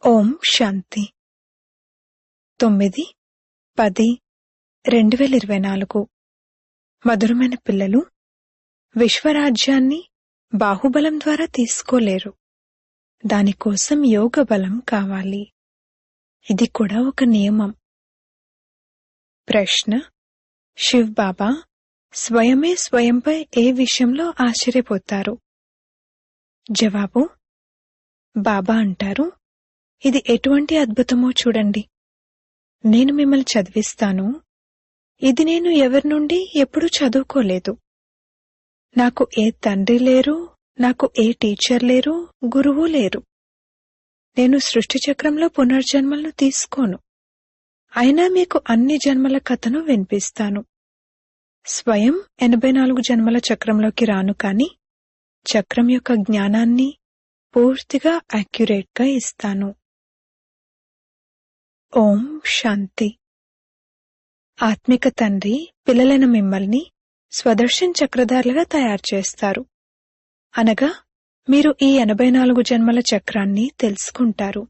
ఓం శాంతి 9/10/2024 మధురమైన పిల్లలు, విశ్వరాజ్యాన్ని బాహుబలం ద్వారా తీసుకోలేరు. దానికోసం యోగ బలం కావాలి. ఇది కూడా ఒక నియమం. ప్రశ్న: శివ్ బాబా స్వయమే స్వయంపై ఏ విషయంలో ఆశ్చర్యపోతారు? జవాబు: బాబా అంటారు, ఇది ఎటువంటి అద్భుతమో చూడండి. నేను మిమ్మల్ని చదివిస్తాను. ఇది నేను ఎవరి నుండి ఎప్పుడూ చదువుకోలేదు. నాకు ఏ తండ్రి లేరు, నాకు ఏ టీచర్ లేరు, గురువు లేరు. నేను సృష్టి చక్రంలో పునర్జన్మలను తీసుకోను. అయినా మీకు అన్ని జన్మల కథను వినిపిస్తాను. స్వయం 84 జన్మల చక్రంలోకి రాను, కాని చక్రం యొక్క జ్ఞానాన్ని పూర్తిగా యాక్యురేట్గా ఇస్తాను. ఓం శాంతి. ఆత్మిక తండ్రి పిల్లలైన మిమ్మల్ని స్వదర్శన్ చక్రధారులుగా తయారు చేస్తారు. అనగా మీరు ఈ 84 జన్మల చక్రాన్ని తెలుసుకుంటారు.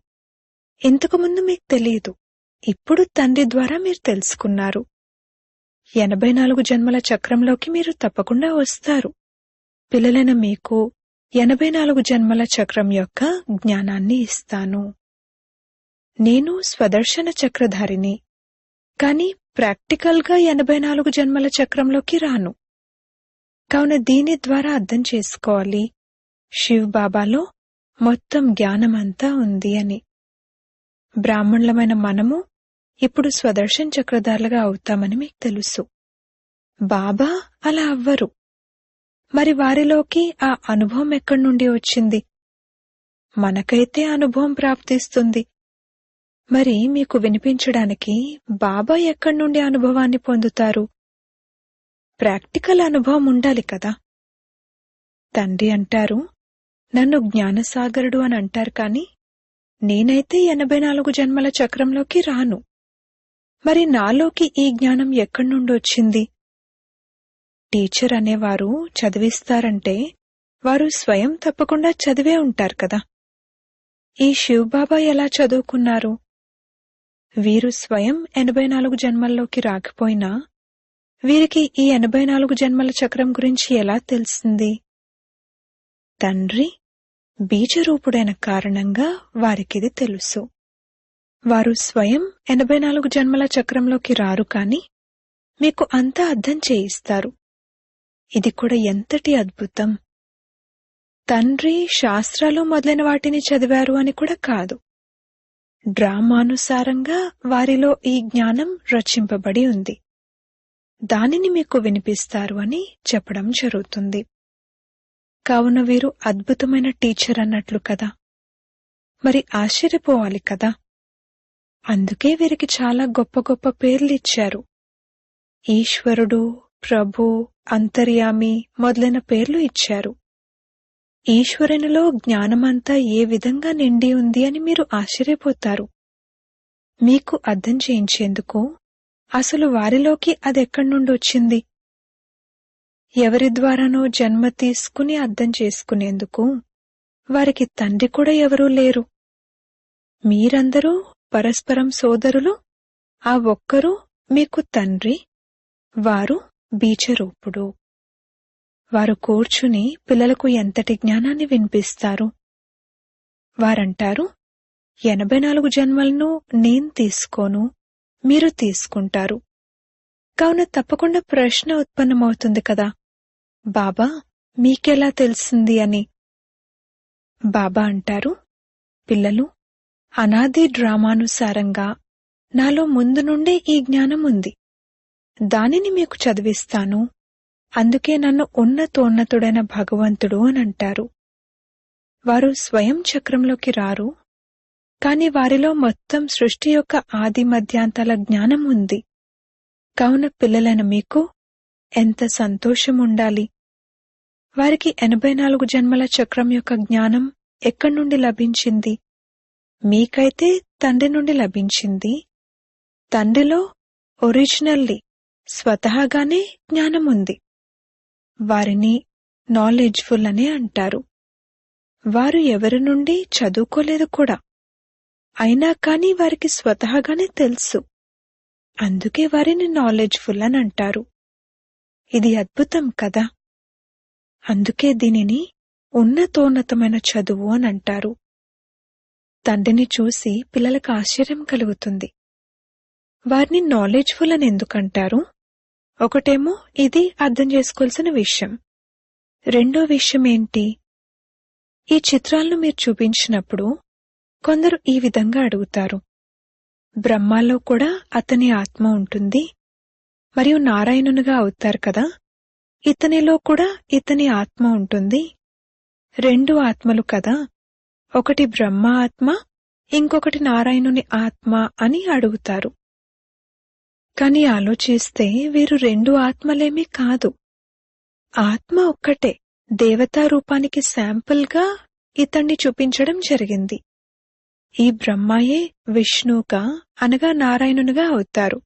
ఇంతకుముందు మీకు తెలియదు, ఇప్పుడు తండ్రి ద్వారా మీరు తెలుసుకున్నారు. 84 జన్మల చక్రంలోకి మీరు తప్పకుండా వస్తారు. పిల్లలైన మీకు 84 జన్మల చక్రం యొక్క జ్ఞానాన్ని ఇస్తాను. నేను స్వదర్శన చక్రధారిని, కాని ప్రాక్టికల్గా 84 జన్మల చక్రంలోకి రాను. కావున దీని ద్వారా అర్థం చేసుకోవాలి, శివ్ బాబాలో మొత్తం జ్ఞానమంతా ఉంది అని. బ్రాహ్మణులమైన మనము ఇప్పుడు స్వదర్శన్ చక్రధారులుగా అవుతామని మీకు తెలుసు. బాబా అలా అవ్వరు. మరి వారిలోకి ఆ అనుభవం ఎక్కడి నుండి వచ్చింది? మనకైతే అనుభవం ప్రాప్తిస్తుంది. మరి మీకు వినిపించడానికి బాబా ఎక్కడి నుండి అనుభవాన్ని పొందుతారు? ప్రాక్టికల్ అనుభవం ఉండాలి కదా. తండ్రి అంటారు, నన్ను జ్ఞానసాగరుడు అని అంటారు, కాని నేనైతే 84 జన్మల చక్రంలోకి రాను. మరి నాలోకి ఈ జ్ఞానం ఎక్కడి నుండి వచ్చింది? టీచర్ అనేవారు చదివిస్తారంటే వారు స్వయం తప్పకుండా చదివే ఉంటారు కదా. ఈ శివ్ బాబా ఎలా చదువుకున్నారు? వీరు స్వయం 84 జన్మల్లోకి రాకపోయినా వీరికి ఈ 84 జన్మల చక్రం గురించి ఎలా తెలిసింది? తండ్రి బీజరూపుడైన కారణంగా వారికిది తెలుసు. వారు స్వయం 84 జన్మల చక్రంలోకి రారు, కాని మీకు అంతా అర్థం చేయిస్తారు. ఇది కూడా ఎంతటి అద్భుతం! తండ్రి శాస్త్రాలు మొదలైన వాటిని చదివారు అని కూడా కాదు. డ్రామానుసారంగా వారిలో ఈ జ్ఞానం రచింపబడి ఉంది. దానిని మీకు వినిపిస్తారు అని చెప్పడం జరుగుతుంది. కావున వీరు అద్భుతమైన టీచర్ అన్నట్లు కదా. మరి ఆశ్చర్యపోవాలి కదా. అందుకే వీరికి చాలా గొప్ప గొప్ప పేర్లు ఇచ్చారు. ఈశ్వరుడు, ప్రభు, అంతర్యామి మొదలైన పేర్లు ఇచ్చారు. ఈశ్వరునిలో జ్ఞానమంతా ఏ విధంగా నిండి ఉంది అని మీరు ఆశ్చర్యపోతారు. మీకు అర్థం చేయించేందుకు అసలు వారిలోకి అదెక్కడి నుండి వచ్చింది? ఎవరి ద్వారానో జన్మ తీసుకుని అర్థం చేసుకునేందుకు వారికి తండ్రి కూడా ఎవరూ లేరు. మీరందరూ పరస్పరం సోదరులు. ఆ ఒక్కరు మీకు తండ్రి, వారు బీజరూపుడు. వారు కూర్చుని పిల్లలకు ఎంతటి జ్ఞానాన్ని వినిపిస్తారు. వారంటారు, 84 జన్మలను నేను తీసుకోను, మీరు తీసుకుంటారు. కావున తప్పకుండా ప్రశ్న ఉత్పన్నమవుతుంది కదా, బాబా మీకెలా తెలిసింది అని. బాబా అంటారు, పిల్లలు, అనాది డ్రామానుసారంగా నాలో ముందు నుండే ఈ జ్ఞానం ఉంది. దానిని మీకు చదివిస్తాను. అందుకే నన్ను ఉన్నతోన్నతుడైన భగవంతుడు అని అంటారు. వారు స్వయం చక్రంలోకి రారు, కాని వారిలో మొత్తం సృష్టి యొక్క ఆది మధ్యాంతాల జ్ఞానం ఉంది. కావున పిల్లలైన మీకు ఎంత సంతోషం ఉండాలి. వారికి 84 జన్మల చక్రం యొక్క జ్ఞానం ఎక్కడి నుండి లభించింది? మీకైతే తండ్రి నుండి లభించింది. తండ్రిలో ఒరిజినల్లీ స్వతహాగానే జ్ఞానం ఉంది. వారిని నాలెడ్జ్ఫుల్ అనే అంటారు. వారు ఎవరి నుండి చదువుకోలేదు కూడా. అయినా కానీ వారికి స్వతహాగానే తెలుసు. అందుకే వారిని నాలెడ్జ్ఫుల్ అని అంటారు. ఇది అద్భుతం కదా. అందుకే దీనిని ఉన్నతోన్నతమైన చదువు అని అంటారు. తండ్రిని చూసి పిల్లలకు ఆశ్చర్యం కలుగుతుంది. వారిని నాలెడ్జ్ఫుల్ అని ఎందుకంటారు? ఒకటేమో ఇది అర్థం చేసుకోవాల్సిన విషయం. రెండో విషయం ఏంటి? ఈ చిత్రాలను మీరు చూపించినప్పుడు కొందరు ఈ విధంగా అడుగుతారు, బ్రహ్మాలో కూడా అతని ఆత్మ ఉంటుంది, మరియు నారాయణునిగా అవుతారు కదా, ఇతనిలో కూడా ఇతని ఆత్మ ఉంటుంది. రెండు ఆత్మలు కదా, ఒకటి బ్రహ్మ ఆత్మ, ఇంకొకటి నారాయణుని ఆత్మ అని అడుగుతారు. కాని ఆలోచిస్తే వీరు రెండు ఆత్మలేమీ కాదు. ఆత్మ ఒక్కటే. దేవతా రూపానికి శాంపుల్గా ఇతన్ని చూపించడం జరిగింది. ఈ బ్రహ్మయే విష్ణువుగా అనగా నారాయణునిగా అవుతారు.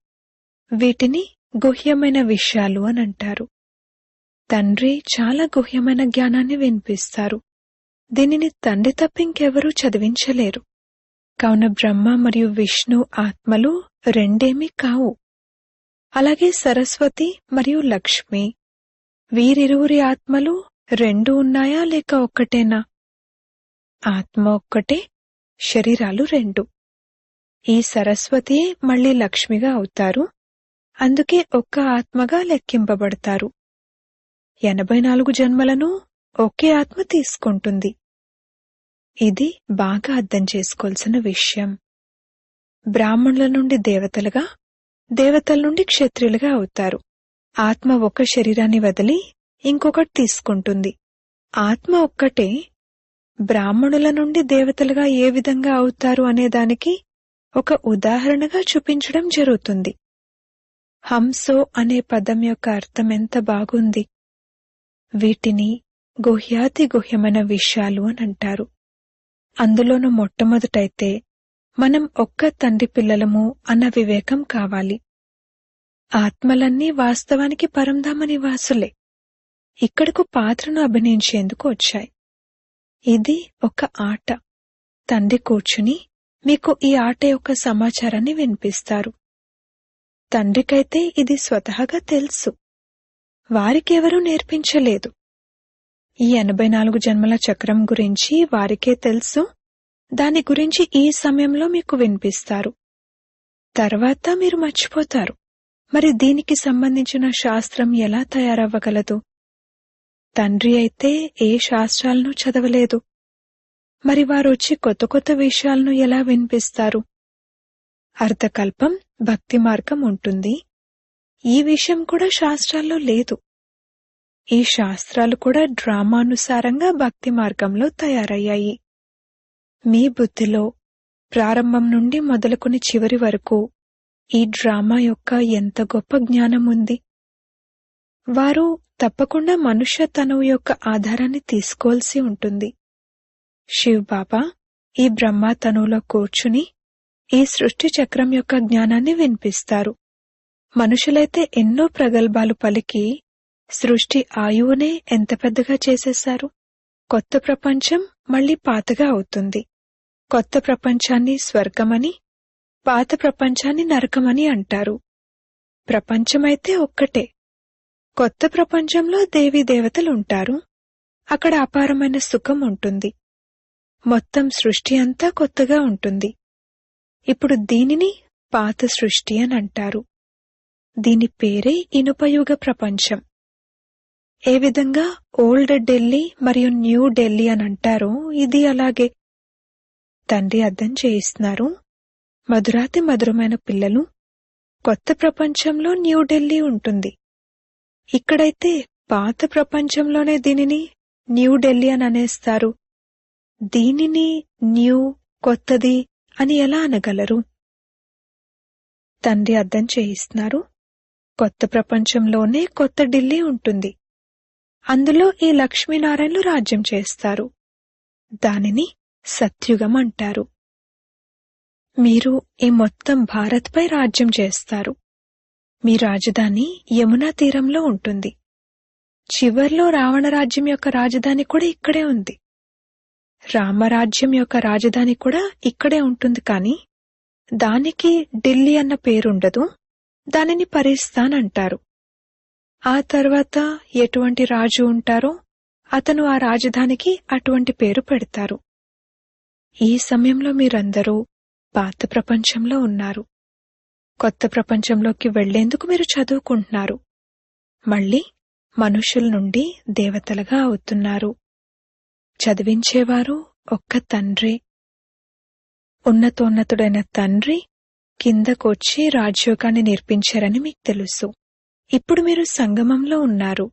వీటిని గుహ్యమైన విషయాలు అని అంటారు. తండ్రి చాలా గుహ్యమైన జ్ఞానాన్ని వినిపిస్తారు. దీనిని తండ్రి తప్ప ఇంకెవరూ చదివించలేరు. కావున బ్రహ్మ మరియు విష్ణు ఆత్మలు రెండేమీ కావు. అలాగే సరస్వతి మరియు లక్ష్మి, వీరిరువురి ఆత్మలు రెండు ఉన్నాయా లేక ఒక్కటేనా? ఆత్మ ఒక్కటే, శరీరాలు రెండు. ఈ సరస్వతియే మళ్లీ లక్ష్మిగా అవుతారు. అందుకే ఒక్క ఆత్మగా లెక్కింపబడతారు. 84 జన్మలను ఒకే ఆత్మ తీసుకుంటుంది. ఇది బాగా అర్థం చేసుకోవాల్సిన విషయం. బ్రాహ్మణుల నుండి దేవతలుగా, దేవతల నుండి క్షత్రియులుగా అవుతారు. ఆత్మ ఒక శరీరాన్ని వదిలి ఇంకొకటి తీసుకుంటుంది. ఆత్మ ఒక్కటే. బ్రాహ్మణుల నుండి దేవతలుగా ఏ విధంగా అవుతారు అనేదానికి ఒక ఉదాహరణగా చూపించడం జరుగుతుంది. హంసో అనే పదం యొక్క అర్థం ఎంత బాగుంది. వీటిని గుహ్యాతి గుహ్యమైన విషయాలు అని అంటారు. అందులోనూ మొట్టమొదటైతే మనం ఒక్క తండ్రి పిల్లలము అన్న వివేకం కావాలి. ఆత్మలన్నీ వాస్తవానికి పరంధామ నివాసులే. ఇక్కడకు పాత్రను అభినయించేందుకు వచ్చాయి. ఇది ఒక ఆట. తండ్రి కూర్చుని మీకు ఈ ఆట యొక్క సమాచారాన్ని వినిపిస్తారు. తండ్రికైతే ఇది స్వతహాగా తెలుసు. వారికెవరూ నేర్పించలేదు. ఈ 84 జన్మల చక్రం గురించి వారికే తెలుసు. దాని గురించి ఈ సమయంలో మీకు వినిపిస్తారు. తర్వాత మీరు మర్చిపోతారు. మరి దీనికి సంబంధించిన శాస్త్రం ఎలా తయారవ్వగలదు? తండ్రి అయితే ఏ శాస్త్రాలను చదవలేదు. మరి వారొచ్చి కొత్త కొత్త విషయాలను ఎలా వినిపిస్తారు? అర్ధకల్పం భక్తి మార్గం ఉంటుంది. ఈ విషయం కూడా శాస్త్రాల్లో లేదు. ఈ శాస్త్రాలు కూడా డ్రామానుసారంగా భక్తి మార్గంలో తయారయ్యాయి. మీ బుద్ధిలో ప్రారంభం నుండి మొదలుకొని చివరి వరకు ఈ డ్రామా యొక్క ఎంత గొప్ప జ్ఞానం ఉంది. వారు తప్పకుండా మనుష్య తనువు యొక్క ఆధారాన్ని తీసుకోవాల్సి ఉంటుంది. శివ్ బాబా ఈ బ్రహ్మ తనువులో కూర్చుని ఈ సృష్టి చక్రం యొక్క జ్ఞానాన్ని వినిపిస్తారు. మనుషులైతే ఎన్నో ప్రగల్భాలు పలికి సృష్టి ఆయువునే ఎంత పెద్దగా చేసేశారు. కొత్త ప్రపంచం మళ్లీ పాతగా అవుతుంది. కొత్త ప్రపంచాన్ని స్వర్గమని, పాత ప్రపంచాన్ని నరకమని అంటారు. ప్రపంచమైతే ఒక్కటే. కొత్త ప్రపంచంలో దేవీ దేవతలుంటారు. అక్కడ అపారమైన సుఖం ఉంటుంది. మొత్తం సృష్టి అంతా కొత్తగా ఉంటుంది. ఇప్పుడు దీనిని పాత సృష్టి అని అంటారు. దీని పేరే ఇనుపయుగ ప్రపంచం. ఏ విధంగా ఓల్డ్ ఢిల్లీ మరియు న్యూ ఢిల్లీ అని అంటారో ఇది అలాగే. తండ్రి అర్థం చేయిస్తున్నారు, మధురాతి మధురమైన పిల్లలు, కొత్త ప్రపంచంలో న్యూ ఢిల్లీ ఉంటుంది. ఇక్కడైతే పాత ప్రపంచంలోనే దీనిని న్యూ ఢిల్లీ అని అనేస్తారు. దీనిని న్యూ, కొత్తది అని ఎలా అనగలరు? తండ్రి అర్థం చేయిస్తున్నారు, కొత్త ప్రపంచంలోనే కొత్త ఢిల్లీ ఉంటుంది. అందులో ఈ లక్ష్మీనారాయణలు రాజ్యం చేస్తారు. దానిని సత్యుగం అంటారు. మీరు ఈ మొత్తం భారత్పై రాజ్యం చేస్తారు. మీ రాజధాని యమునా తీరంలో ఉంటుంది. చివర్లో రావణ రాజ్యం యొక్క రాజధాని కూడా ఇక్కడే ఉంది. రామరాజ్యం యొక్క రాజధాని కూడా ఇక్కడే ఉంటుంది, కాని దానికి ఢిల్లీ అన్న పేరుండదు. దానిని పరిస్థాన్ అంటారు. ఆ తర్వాత ఎటువంటి రాజు ఉంటారో అతను ఆ రాజధానికి అటువంటి పేరు పెడతారు. ఈ సమయంలో మీరందరూ పాత ప్రపంచంలో ఉన్నారు. కొత్త ప్రపంచంలోకి వెళ్లేందుకు మీరు చదువుకుంటున్నారు. మళ్ళీ మనుషుల నుండి దేవతలుగా అవుతున్నారు. చదివించేవారు ఒక్క తండ్రే. ఉన్నతోన్నతుడైన తండ్రి కిందకొచ్చి రాజయోగాన్ని నేర్పించారని మీకు తెలుసు. ఇప్పుడు మీరు సంగమంలో ఉన్నారు.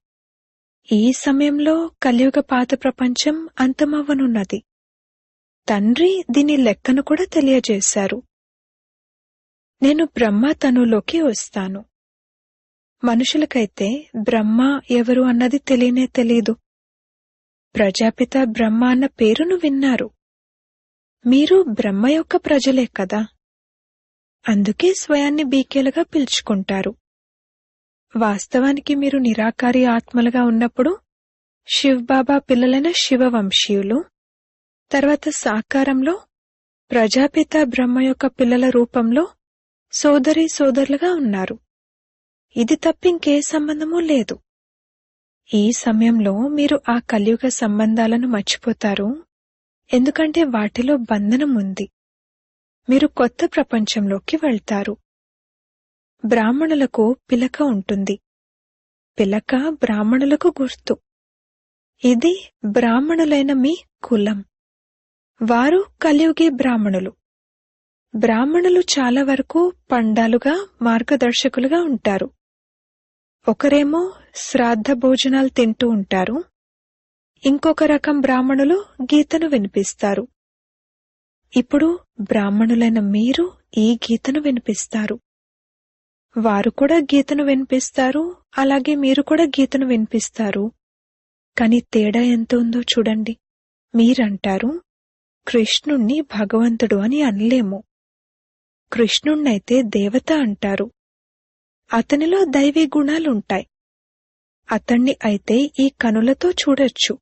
ఈ సమయంలో కలియుగ పాత ప్రపంచం అంతమవ్వనున్నది. తండ్రి దీని లెక్కను కూడా తెలియజేశారు. నేను బ్రహ్మ తనులోకి వస్తాను. మనుషులకైతే బ్రహ్మ ఎవరు అన్నది తెలియనే తెలీదు. ప్రజాపిత బ్రహ్మ అన్న పేరును విన్నారు. మీరు బ్రహ్మ యొక్క ప్రజలే కదా. అందుకే స్వయాన్ని బీకేలుగా పిలుచుకుంటారు. వాస్తవానికి మీరు నిరాకారి ఆత్మలుగా ఉన్నప్పుడు శివబాబా పిల్లలైన శివవంశీయులు, తర్వాత సాకారంలో ప్రజాపిత బ్రహ్మ యొక్క పిల్లల రూపంలో సోదరీ సోదరులుగా ఉన్నారు. ఇది తప్పింకే సంబంధమూ లేదు. ఈ సమయంలో మీరు ఆ కలియుగ సంబంధాలను మర్చిపోతారు. ఎందుకంటే వాటిలో బంధనం ఉంది. మీరు కొత్త ప్రపంచంలోకి వెళ్తారు. బ్రాహ్మణులకు పిలక ఉంటుంది. పిలక బ్రాహ్మణులకు గుర్తు. ఇది బ్రాహ్మణులైన మీ కులం. వారు కలియుగి బ్రాహ్మణులు. బ్రాహ్మణులు చాలా వరకు పండాలుగా, మార్గదర్శకులుగా ఉంటారు. ఒకరేమో శ్రాద్ధ భోజనాలు తింటూ ఉంటారు. ఇంకొక రకం బ్రాహ్మణులు గీతను వినిపిస్తారు. ఇప్పుడు బ్రాహ్మణులైన మీరు ఈ గీతను వినిపిస్తారు. వారు కూడా గీతను వినిపిస్తారు, అలాగే మీరు కూడా గీతను వినిపిస్తారు. కాని తేడా ఎంత ఉందో చూడండి. మీరంటారు కృష్ణుణ్ణి భగవంతుడు అని అనలేము. కృష్ణుణ్ణైతే దేవత అంటారు. అతనిలో దైవీ గుణాలుంటాయి. అతణ్ణి అయితే ఈ కనులతో చూడొచ్చు.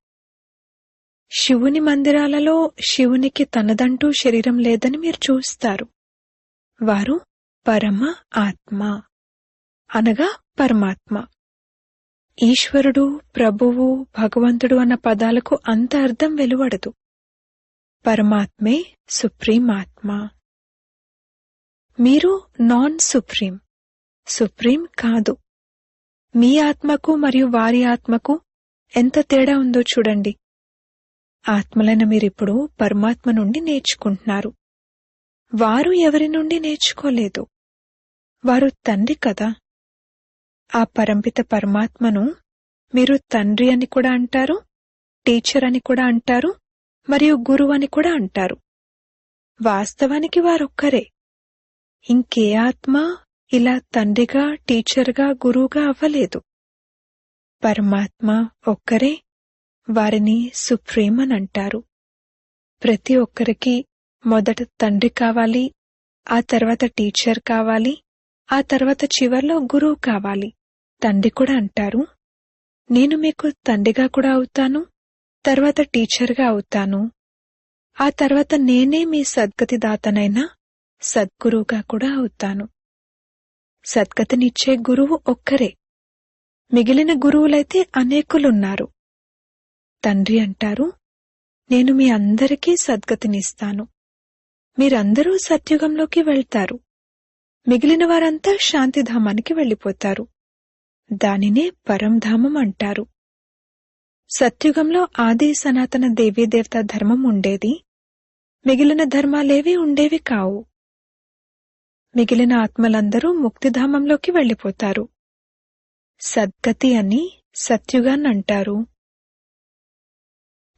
శివుని మందిరాలలో శివునికి తనదంటూ శరీరం లేదని మీరు చూస్తారు. వారు పరమ ఆత్మ అనగా పరమాత్మ. ఈశ్వరుడు, ప్రభువు, భగవంతుడు అన్న పదాలకు అంత అర్థం వెలువడదు. పరమాత్మే సుప్రీం ఆత్మ. మీరు నాన్ సుప్రీం, సుప్రీం కాదు. మీ ఆత్మకు మరియు వారి ఆత్మకు ఎంత తేడా ఉందో చూడండి. ఆత్మలైన మీరిప్పుడు పరమాత్మ నుండి నేర్చుకుంటున్నారు. వారు ఎవరి నుండి నేర్చుకోలేదు. వారు తండ్రి కదా. ఆ పరంపిత పరమాత్మను మీరు తండ్రి అని కూడా అంటారు, టీచర్ అని కూడా అంటారు, మరియు గురువు అని కూడా అంటారు. వాస్తవానికి వారొక్కరే. ఇంకే ఆత్మ ఇలా తండ్రిగా, టీచర్గా, గురువుగా అవ్వలేదు. పరమాత్మ ఒక్కరే. వారిని సుప్రీం అని అంటారు. ప్రతి ఒక్కరికి మొదట తండ్రి కావాలి, ఆ తర్వాత టీచర్ కావాలి, ఆ తర్వాత చివర్లో గురువు కావాలి. తండ్రి కూడా అంటారు, నేను మీకు తండ్రిగా కూడా అవుతాను, తర్వాత టీచర్గా అవుతాను, ఆ తర్వాత నేనే మీ సద్గతి దాతనైన సద్గురువుగా కూడా అవుతాను. సద్గతినిచ్చే గురువు ఒక్కరే. మిగిలిన గురువులైతే అనేకులున్నారు. తండ్రి అంటారు, నేను మీ అందరికీ సద్గతినిస్తాను. మీరందరూ సత్యుగంలోకి వెళ్తారు. మిగిలిన వారంతా శాంతిధామానికి వెళ్ళిపోతారు. దానినే పరంధామం అంటారు. సత్యుగంలో ఆది సనాతన దేవీదేవతా ధర్మం ఉండేది. మిగిలిన ధర్మాలేవీ ఉండేవి కావు. మిగిలిన ఆత్మలందరూ ముక్తిధామంలోకి వెళ్ళిపోతారు. సద్గతి అని సత్యుగాన్నంటారు.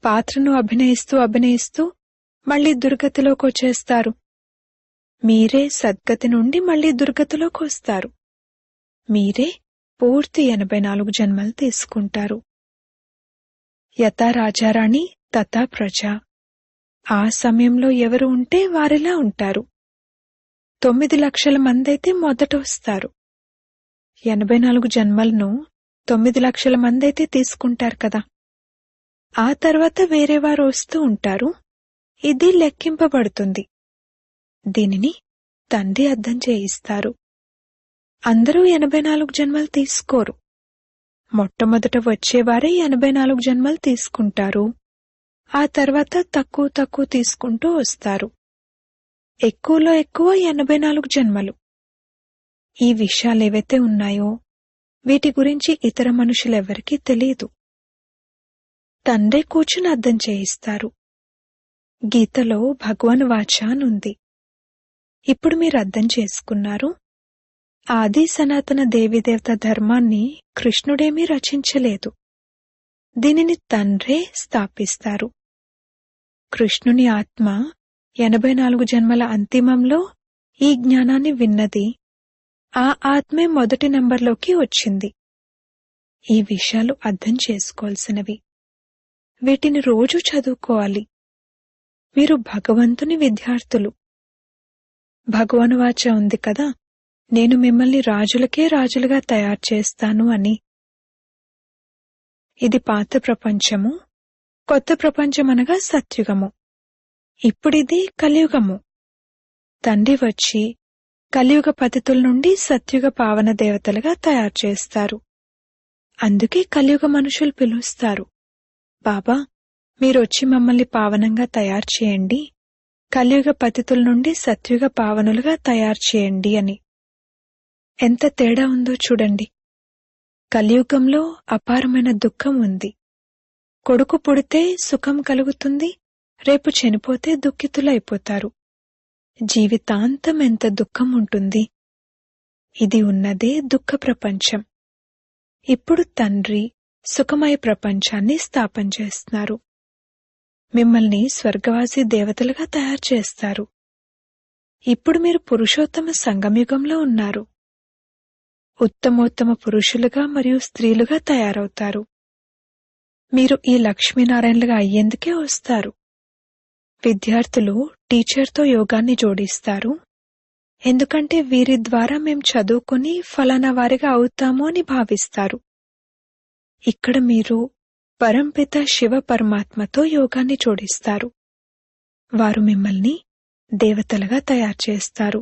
పాత్రను అభినయిస్తూ అభినయిస్తూ మళ్లీ దుర్గతిలోకొచ్చేస్తారు. మీరే సద్గతి నుండి మళ్లీ దుర్గతిలోకొస్తారు. మీరే పూర్తి 84 జన్మలు తీసుకుంటారు. యథా రాజారాణి తథా ప్రజ. ఆ సమయంలో ఎవరు ఉంటే వారిలా ఉంటారు. 9 లక్షల మందైతే మొదట వస్తారు. 84 జన్మలను 9 లక్షల మందైతే తీసుకుంటారు కదా. ఆ తర్వాత వేరేవారు వస్తూ ఉంటారు. ఇది లెక్కింపబడుతుంది. దీనిని తండ్రి అర్థం చేయిస్తారు. అందరూ 84 జన్మలు తీసుకోరు. మొట్టమొదట వచ్చేవారే 84 జన్మలు తీసుకుంటారు. ఆ తర్వాత తక్కువ తక్కువ తీసుకుంటూ వస్తారు. ఎక్కువలో ఎక్కువ 84 జన్మలు. ఈ విషయాలేవైతే ఉన్నాయో వీటి గురించి ఇతర మనుషులెవ్వరికీ తెలియదు. తండ్రే కూర్చుని అర్థం చేయిస్తారు. గీతలో భగవన్ వాచ అనుంది. ఇప్పుడు మీరు అర్థం చేసుకున్నారు. ఆది సనాతన దేవీదేవత ధర్మాన్ని కృష్ణుడేమీ రచించలేదు. దీనిని తండ్రే స్థాపిస్తారు. కృష్ణుని ఆత్మ 84 జన్మల అంతిమంలో ఈ జ్ఞానాన్ని విన్నది. ఆ ఆత్మే మొదటి నంబర్లోకి వచ్చింది. ఈ విషయాలు అర్థం చేసుకోవాల్సినవి. వీటిని రోజూ చదువుకోవాలి. మీరు భగవంతుని విద్యార్థులు. భగవన్వాచ ఉంది కదా, నేను మిమ్మల్ని రాజులకే రాజులుగా తయారు చేస్తాను అని. ఇది పాత ప్రపంచము, కొత్త ప్రపంచమనగా సత్యుగము. ఇప్పుడిది కలియుగము. తండ్రి వచ్చి కలియుగ పతితుల నుండి సత్యుగ పావన దేవతలుగా తయారు చేస్తారు. అందుకే కలియుగ మనుషులు పిలుస్తారు, బాబా మీరొచ్చి మమ్మల్ని పావనంగా తయారు చేయండి, కలియుగ పతితుల నుండి సత్యుగ పావనులుగా తయారు చేయండి అని. ఎంత తేడా ఉందో చూడండి. కలియుగంలో అపారమైన దుఃఖం ఉంది. కొడుకు పుడితే సుఖం కలుగుతుంది, రేపు చనిపోతే దుఃఖితులైపోతారు. జీవితాంతం ఎంత దుఃఖం ఉంటుంది. ఇది ఉన్నదే దుఃఖ ప్రపంచం. ఇప్పుడు తండ్రి సుఖమయ ప్రపంచాన్ని స్థాపన చేస్తున్నారు. మిమ్మల్ని స్వర్గవాసి దేవతలుగా తయారు చేస్తారు. ఇప్పుడు మీరు పురుషోత్తమ సంగమయుగంలో ఉన్నారు. ఉత్తమోత్తమ పురుషులుగా మరియు స్త్రీలుగా తయారవుతారు. మీరు ఈ లక్ష్మీనారాయణలుగా అయ్యేందుకే వస్తారు. విద్యార్థులు టీచర్తో యోగాన్ని జోడిస్తారు. ఎందుకంటే వీరి ద్వారా మేం చదువుకుని ఫలానా వారిగా అవుతాము అని భావిస్తారు. ఇక్కడ మీరు పరంపిత శివ పరమాత్మతో యోగాన్ని జోడిస్తారు. వారు మిమ్మల్ని దేవతలుగా తయారు చేస్తారు.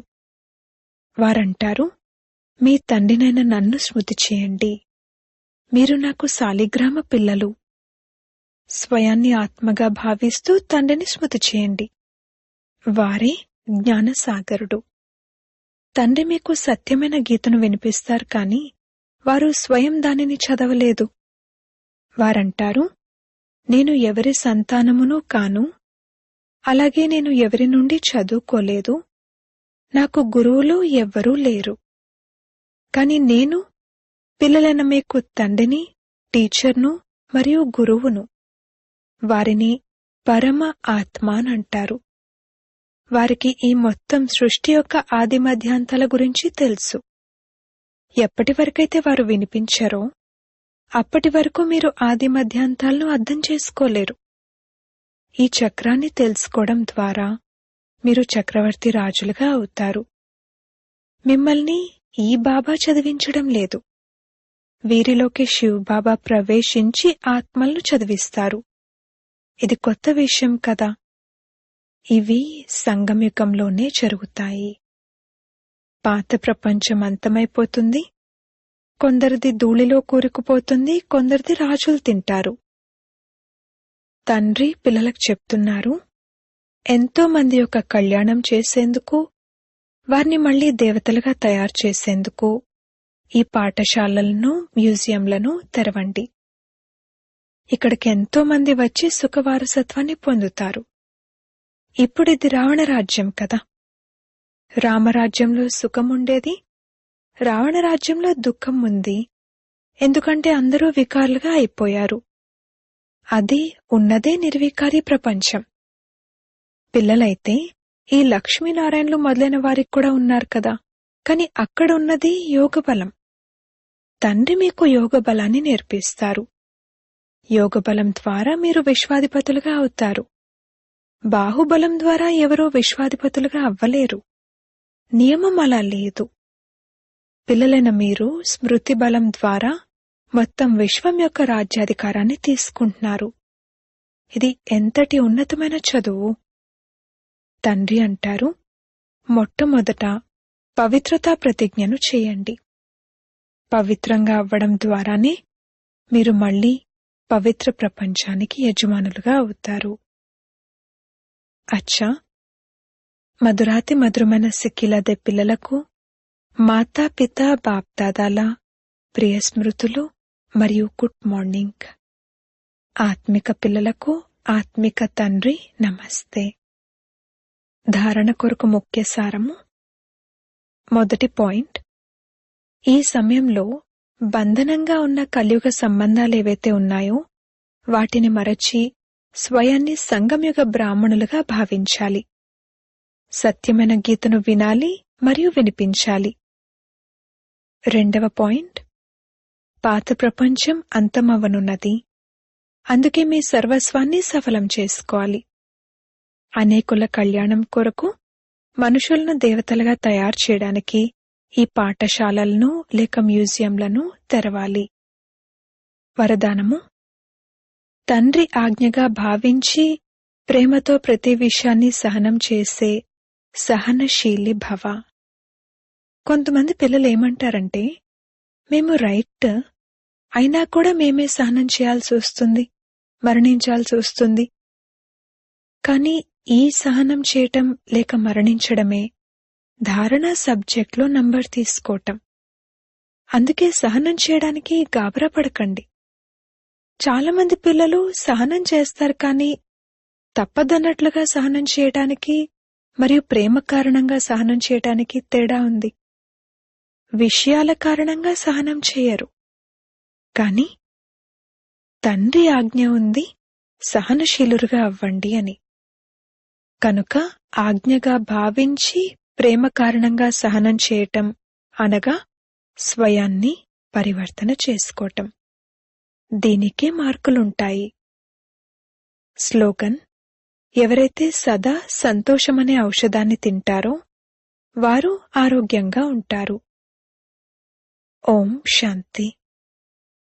వారంటారు, మీ తండ్రినైన నన్ను స్మృతి చేయండి. మీరు నాకు సాలిగ్రామ పిల్లలు. స్వయాన్ని ఆత్మగా భావిస్తూ తండ్రిని స్మృతి చేయండి. వారే జ్ఞానసాగరుడు. తండ్రి మీకు సత్యమైన గీతను వినిపిస్తారు కాని వారు స్వయం దానిని చదవలేదు. వారంటారు, నేను ఎవరి సంతానమును కాను, అలాగే నేను ఎవరి నుండి చదువుకోలేదు, నాకు గురువులు ఎవ్వరూ లేరు. కాని నేను పిల్లలైన మీకు తండ్రిని, టీచర్ను మరియు గురువును. వారిని పరమ ఆత్మ అంటారు. వారికి ఈ మొత్తం సృష్టి యొక్క ఆది మధ్యాంతాల గురించి తెలుసు. ఎప్పటి వరకైతే వారు వినిపించారో అప్పటి వరకు మీరు ఆది మధ్యాంతాలను అర్థం చేసుకోలేరు. ఈ చక్రాన్ని తెలుసుకోవడం ద్వారా మీరు చక్రవర్తి రాజులుగా అవుతారు. మిమ్మల్ని ఈ బాబా చదివించడం లేదు. వీరిలోకి శివ్ బాబా ప్రవేశించి ఆత్మలను చదివిస్తారు. ఇది కొత్త విషయం కదా. ఇవి సంగమయుగంలోనే జరుగుతాయి. పాత ప్రపంచం అంతమైపోతుంది. కొందరిది ధూళిలో కూరుకుపోతుంది, కొందరిది రాజులు తింటారు. తండ్రి పిల్లలకు చెప్తున్నారు, ఎంతో మంది యొక్క కళ్యాణం చేసేందుకు, వారిని మళ్లీ దేవతలుగా తయారు చేసేందుకు ఈ పాఠశాలలను, మ్యూజియంలను తెరవండి. ఇక్కడికి ఎంతో మంది వచ్చి సుఖవారసత్వాన్ని పొందుతారు. ఇప్పుడిది రావణ రాజ్యం కదా. రామరాజ్యంలో సుఖముండేది, రావణ రాజ్యంలో దుఃఖం ఉంది. ఎందుకంటే అందరూ వికారులుగా అయిపోయారు. అది ఉన్నదే నిర్వికారి ప్రపంచం. పిల్లలైతే ఈ లక్ష్మీనారాయణలు మొదలైన వారికి కూడా ఉన్నారు కదా. కాని అక్కడ ఉన్నది యోగబలం. తండ్రి మీకు యోగబలాన్ని నేర్పిస్తారు. యోగబలం ద్వారా మీరు విశ్వాధిపతులుగా అవుతారు. బాహుబలం ద్వారా ఎవరో విశ్వాధిపతులుగా అవ్వలేరు. నియమం అలా లేదు. పిల్లలైన మీరు స్మృతి బలం ద్వారా మొత్తం విశ్వం యొక్క రాజ్యాధికారాన్ని తీసుకుంటున్నారు. ఇది ఎంతటి ఉన్నతమైన చదువు. తండ్రి అంటారు, మొట్టమొదట పవిత్రతా ప్రతిజ్ఞను చేయండి. పవిత్రంగా అవ్వడం ద్వారానే మీరు మళ్లీ పవిత్ర ప్రపంచానికి యజమానులుగా అవుతారు. అచ్చా, మధురాతి మధురమైన సిక్కిలదే పిల్లలకు మాతాపిత బాప్దాదాల ప్రియ స్మృతులు మరియు గుడ్ మార్నింగ్. ఆత్మిక పిల్లలకు ఆత్మిక తండ్రి నమస్తే. ధారణ కొరకు ముఖ్య సారము. మొదటి పాయింట్, ఈ సమయంలో బంధనంగా ఉన్న కలియుగ సంబంధాలేవైతే ఉన్నాయో వాటిని మరచి స్వయాన్ని సంగమయుగ బ్రాహ్మణులుగా భావించాలి. సత్యమైన గీతను వినాలి మరియు వినిపించాలి. రెండవ పాయింట్, పాత ప్రపంచం అంతమవనున్నది. అందుకే మీ సర్వస్వాన్ని సఫలం చేసుకోవాలి. అనేకుల కళ్యాణం కొరకు మనుషులను దేవతలుగా తయారు చేయడానికి ఈ పాఠశాలలను లేక మ్యూజియంలను తెరవాలి. వరదానము: తండ్రి ఆజ్ఞగా భావించి ప్రేమతో ప్రతి విషయాన్ని సహనం చేసే సహనశీలి భవ. కొంతమంది పిల్లలు ఏమంటారంటే, మేము రైట్ అయినా కూడా మేమే సహనం చేయాల్సి వస్తుంది, మరణించాల్సి వస్తుంది. కానీ ఈ సహనం చేయటం లేక మరణించడమే ధారణ సబ్జెక్ట్లో నంబర్ తీసుకోవటం. అందుకే సహనం చేయడానికి గాబరా పడకండి. చాలామంది పిల్లలు సహనం చేస్తారు, కానీ తప్పదన్నట్లుగా సహనం చేయటానికి మరియు ప్రేమ కారణంగా సహనం చేయటానికి తేడా ఉంది. విషయాల కారణంగా సహనం చేయరు, కానీ తండ్రి ఆజ్ఞ ఉంది సహనశీలురుగా అవ్వండి అని. కనుక ఆజ్ఞగా భావించి ప్రేమ కారణంగా సహనం చేయటం అనగా స్వయాన్ని పరివర్తన చేసుకోవటం. దీనికే మార్కులుంటాయి. స్లోగన్: ఎవరైతే సదా సంతోషమనే ఔషధాన్ని తింటారో వారు ఆరోగ్యంగా ఉంటారు. ఓం శాంతి.